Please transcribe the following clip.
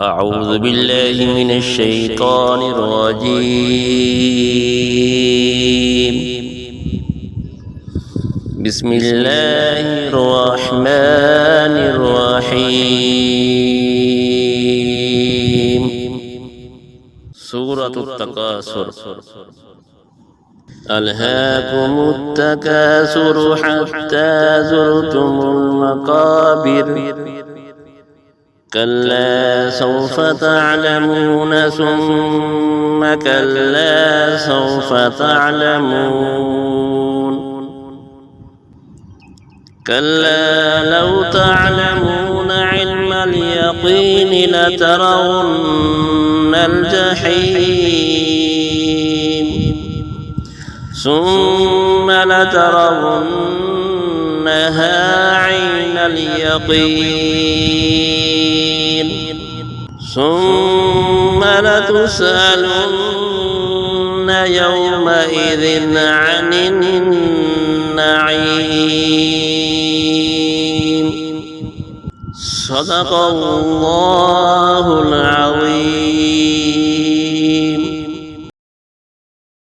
أعوذ بالله من الشيطان الرجيم. بسم الله الرحمن الرحيم. سورة التكاثر. ألهاكم التكاثر حتى زرتم المقابر، كلا سوف تعلمون ثم كلا سوف تعلمون، كلا لو تعلمون علم اليقين لترون الجحيم ثم لترونها عين اليقين ثم لتسألن يومئذ عن النعيم. صدق الله